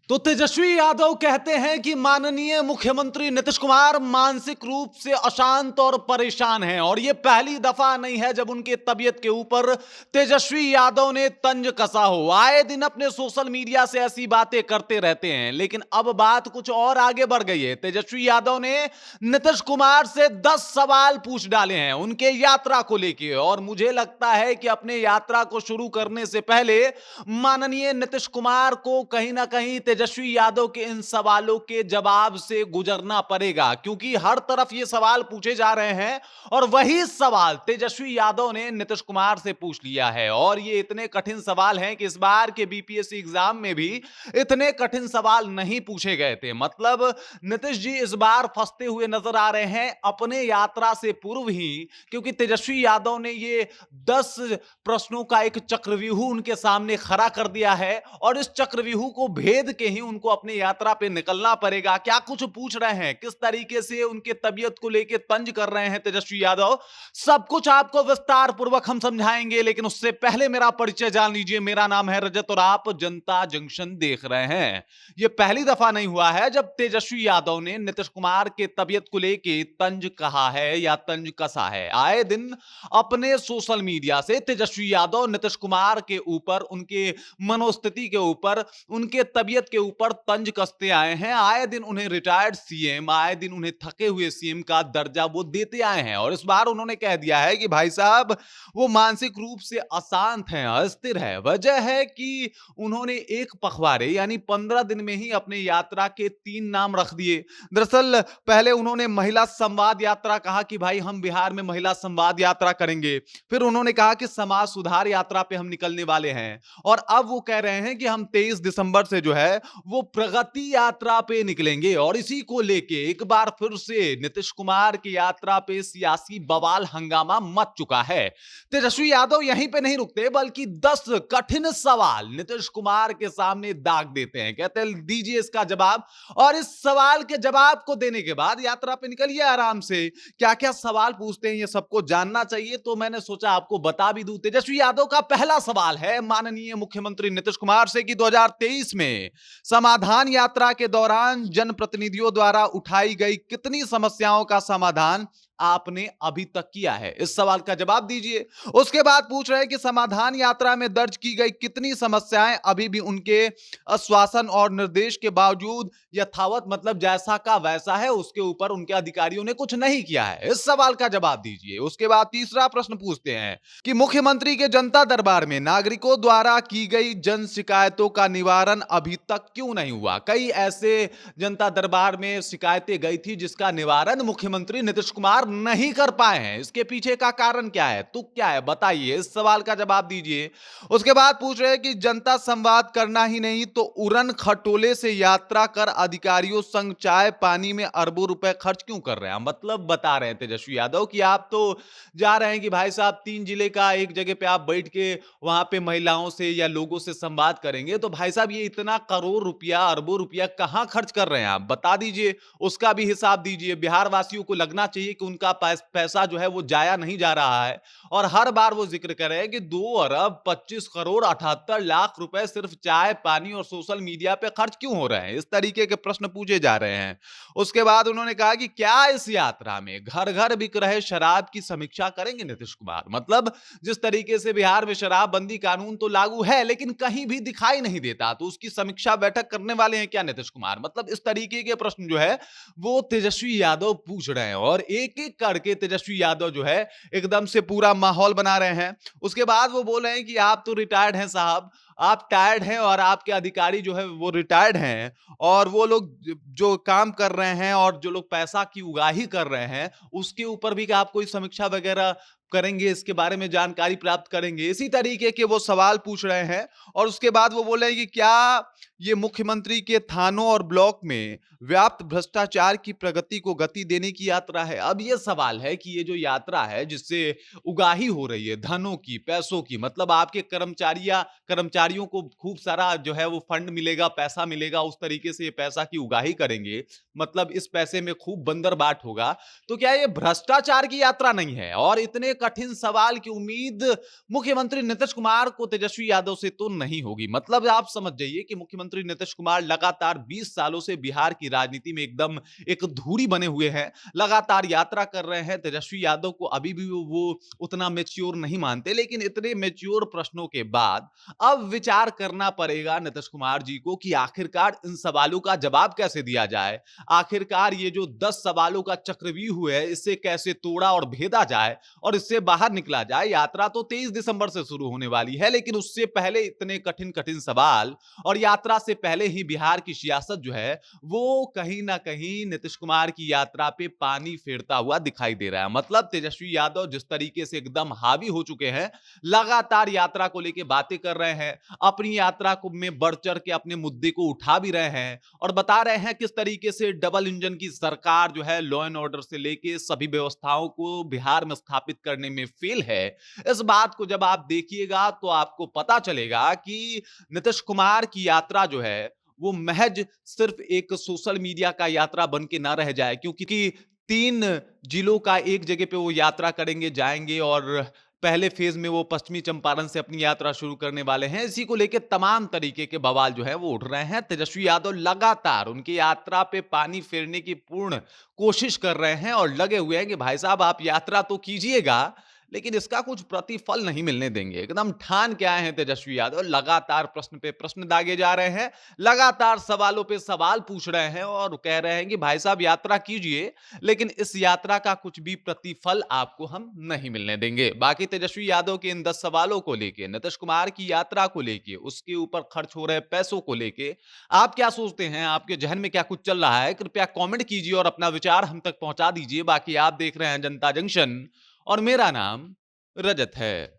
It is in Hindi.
तो तेजस्वी यादव कहते हैं कि माननीय मुख्यमंत्री नीतीश कुमार मानसिक रूप से अशांत और परेशान हैं और यह पहली दफा नहीं है जब उनके तबीयत के ऊपर तेजस्वी यादव ने तंज कसा हो। आए दिन अपने सोशल मीडिया से ऐसी बातें करते रहते हैं, लेकिन अब बात कुछ और आगे बढ़ गई है। तेजस्वी यादव ने नीतीश कुमार से 10 सवाल पूछ डाले हैं उनके यात्रा को लेकर, और मुझे लगता है कि अपने यात्रा को शुरू करने से पहले माननीय नीतीश कुमार को कहीं ना कहीं तेजस्वी यादव के इन सवालों के जवाब से गुजरना पड़ेगा, क्योंकि हर तरफ ये सवाल पूछे जा रहे हैं और वही सवाल तेजस्वी यादव ने नीतीश कुमार से पूछ लिया है। और ये इतने कठिन सवाल हैं कि इस बार के बीपीएससी एग्जाम में भी इतने कठिन सवाल नहीं पूछे गए थे। मतलब नीतीश जी इस बार फंसते हुए नजर आ रहे हैं अपने यात्रा से पूर्व ही, क्योंकि तेजस्वी यादव ने ये 10 प्रश्नों का एक चक्रव्यूह उनके सामने खड़ा कर दिया है और इस चक्रव्यूह को भेद के ही उनको अपनी यात्रा पे निकलना पड़ेगा। क्या कुछ पूछ रहे हैं, किस तरीके से उनके तबीयत को लेकर तंज कर रहे हैं तेजस्वी यादव, सब कुछ आपको विस्तार पूर्वक हम समझाएंगे। लेकिन उससे पहले मेरा परिचय जान लीजिए। मेरा नाम है रजत और आप जनता जंक्शन देख रहे हैं। यह पहली दफा नहीं हुआ है जब तेजस्वी यादव ने नीतीश कुमार के तबीयत को लेकर तंज कहा है या तंज कसा है। आए दिन अपने सोशल मीडिया से तेजस्वी यादव नीतीश कुमार के ऊपर, उनके मनोस्थिति के ऊपर, उनके तबीयत के ऊपर तंज कसते आए हैं। आए दिन उन्हें रिटायर्ड सीएम, आए दिन उन्हें थके हुए सीएम का दर्जा वो देते आए हैं। और इस बार उन्होंने कह दिया है कि भाई साहब वो मानसिक रूप से अशांत हैं, अस्थिर है। वजह है कि उन्होंने एक पखवाड़े यानी 15 दिन में ही अपने यात्रा के 3 नाम रख दिए। दरअसल पहले उन्होंने महिला संवाद यात्रा कहा कि भाई हम बिहार में महिला संवाद यात्रा करेंगे। फिर उन्होंने कहा कि समाज सुधार यात्रा पे हम निकलने वाले हैं। और अब वो कह रहे हैं कि हम 23 दिसंबर से जो है वो प्रगति यात्रा पे निकलेंगे। और इसी को लेके एक बार फिर से नीतीश कुमार की यात्रा पे सियासी बवाल हंगामा मच चुका है। तेजस्वी यादव यहीं पे नहीं रुकते, बल्कि 10 कठिन सवाल नीतीश कुमार के सामने दाग देते हैं। कहते हैं दीजिए इसका जवाब, और इस सवाल के जवाब को देने के बाद यात्रा पे निकलिए आराम से। क्या क्या सवाल पूछते हैं ये सबको जानना चाहिए, तो मैंने सोचा आपको बता भी दूं। तेजस्वी यादव का पहला सवाल है माननीय मुख्यमंत्री नीतीश कुमार से कि 2023 में समाधान यात्रा के दौरान जनप्रतिनिधियों द्वारा उठाई गई कितनी समस्याओं का समाधान आपने अभी तक किया है। इस सवाल का जवाब दीजिए। उसके बाद पूछ रहे हैं कि समाधान यात्रा में दर्ज की गई कितनी समस्याएं अभी भी उनके आश्वासन और निर्देश के बावजूद यथावत, मतलब जैसा का वैसा है, उसके ऊपर उनके अधिकारियों ने कुछ नहीं किया है। इस सवाल का जवाब दीजिए। उसके बाद तीसरा प्रश्न पूछते हैं कि मुख्यमंत्री के जनता दरबार में नागरिकों द्वारा की गई जन शिकायतों का निवारण अभी तक क्यों नहीं हुआ। कई ऐसे जनता दरबार में शिकायतें गई थी जिसका निवारण मुख्यमंत्री नीतीश कुमार नहीं कर पाए हैं। इसके पीछे का कारण क्या है, तुक क्या है, बताइए। इस सवाल का जवाब दीजिए। उसके बाद पूछ रहे हैं कि जनता संवाद करना ही नहीं तो उड़न खटोले से यात्रा कर अधिकारियों संग चाय पानी में अरबों रुपए खर्च क्यों कर रहे हैं। मतलब बता रहे हैं तेजस्वी यादव कि आप तो जा रहे हैं कि भाई साहब 3 जिले का एक जगह पे आप बैठ के वहां पे महिलाओं से या लोगों से संवाद करेंगे, तो भाई साहब ये इतना करोड़ रुपया, अरबों रुपया कहां खर्च कर रहे हैं आप, बता दीजिए। उसका भी हिसाब दीजिए। बिहार वासियों को लगना चाहिए कि उनका पैसा जो है वो जाया नहीं जा रहा है। और हर बार वो जिक्र करे कि 2 अरब 25 करोड़ 78 लाख रुपए सिर्फ चाय पानी और सोशल मीडिया पे खर्च क्यों हो रहे हैं। इस तरीके के प्रश्न पूछे जा रहे हैं। उसके बाद उन्होंने कहा कि क्या इस यात्रा में घर घर बिक रहे शराब की समीक्षा करेंगे नीतीश कुमार। मतलब जिस तरीके से बिहार में शराबबंदी कानून तो लागू है लेकिन कहीं भी दिखाई नहीं देता, तो उसकी समीक्षा बैठक करने वाले हैं क्या नीतीश कुमार। मतलब इस तरीके के प्रश्न जो है वो तेजस्वी यादव पूछ रहे हैं और एक एक करके तेजस्वी यादव जो है एकदम से पूरा माहौल बना रहे हैं। उसके बाद वो बोल रहे हैं कि आप तो रिटायर्ड हैं साहब, आप टायर्ड हैं और आपके अधिकारी जो है वो रिटायर्ड हैं, और वो लोग जो काम कर रहे हैं और जो लोग पैसा की उगाही कर रहे हैं उसके ऊपर भी आप कोई समीक्षा वगैरह करेंगे, इसके बारे में जानकारी प्राप्त करेंगे। इसी तरीके के वो सवाल पूछ रहे हैं। और उसके बाद वो बोले कि क्या ये मुख्यमंत्री के थानों और ब्लॉक में व्याप्त भ्रष्टाचार की प्रगति को गति देने की यात्रा है। अब ये सवाल है कि ये जो यात्रा है जिससे उगाही हो रही है धनों की, पैसों की, मतलब आपके कर्मचारी कर्मचारियों को खूब सारा जो है वो फंड मिलेगा, पैसा मिलेगा, उस तरीके से ये पैसा की उगाही करेंगे, मतलब इस पैसे में खूब बंदरबाट होगा, तो क्या ये भ्रष्टाचार की यात्रा नहीं है? और इतने कठिन सवाल की उम्मीद मुख्यमंत्री नीतीश कुमार को तेजस्वी यादव से तो नहीं होगी। मतलब आप समझ जाइए कि मुख्यमंत्री नीतीश कुमार लगातार 20 सालों से बिहार की राजनीति में एकदम एक धुरी बने हुए हैं, लगातार यात्रा कर रहे हैं। तेजस्वी यादव को अभी भी वो उतना मैच्योर नहीं मानते, लेकिन इतने मैच्योर प्रश्नों के बाद अब विचार करना पड़ेगा नीतीश कुमार जी को कि आखिरकार इन सवालों का जवाब कैसे दिया जाए। आखिरकार ये जो 10 सवालों का चक्रव्यूह है, इससे कैसे तोड़ा और भेदा जाए और इससे बाहर निकला जाए। यात्रा तो 23 दिसंबर से शुरू होने वाली है, लेकिन उससे पहले इतने कठिन कठिन सवाल और यात्रा से पहले ही बिहार की सियासत जो है वो कहीं ना कहीं नीतीश कुमार की यात्रा पे पानी फेरता हुआ दिखाई दे रहा है। मतलब तेजस्वी यादव जिस तरीके से एकदम हावी हो चुके हैं, लगातार यात्रा को लेकर बातें कर रहे हैं, अपनी यात्रा को में बढ़ चढ़ के अपने मुद्दे को उठा भी रहे हैं और बता रहे हैं किस तरीके से डबल इंजन की सरकार जो है लॉ एंड ऑर्डर से लेके सभी व्यवस्थाओं को बिहार में स्थापित करने में फेल है। इस बात को जब आप देखिएगा तो आपको पता चलेगा कि नीतीश कुमार की यात्रा जो है वो महज सिर्फ एक सोशल मीडिया का यात्रा बन के ना रह जाए, क्योंकि 3 जिलों का एक जगह पे वो यात्रा करेंगे, जाएंगे और पहले फेज में वो पश्चिमी चंपारण से अपनी यात्रा शुरू करने वाले हैं। इसी को लेकर तमाम तरीके के बवाल जो है वो उठ रहे हैं। तेजस्वी यादव लगातार उनकी यात्रा पे पानी फेरने की पूर्ण कोशिश कर रहे हैं और लगे हुए हैं कि भाई साहब आप यात्रा तो कीजिएगा, लेकिन इसका कुछ प्रतिफल नहीं मिलने देंगे। एकदम ठान के आए हैं तेजस्वी यादव, लगातार प्रश्न पे प्रश्न दागे जा रहे हैं, लगातार सवालों पे सवाल पूछ रहे हैं और कह रहे हैं कि भाई साहब यात्रा कीजिए, लेकिन इस यात्रा का कुछ भी प्रतिफल आपको हम नहीं मिलने देंगे। बाकी तेजस्वी यादव के इन 10 सवालों को लेके, नीतीश कुमार की यात्रा को लेके, उसके ऊपर खर्च हो रहे पैसों को लेके आप क्या सोचते हैं? आपके जहन में क्या कुछ चल रहा है? कृपया कमेंट कीजिए और अपना विचार हम तक पहुंचा दीजिए। बाकी आप देख रहे हैं जनता जंक्शन और मेरा नाम रजत है।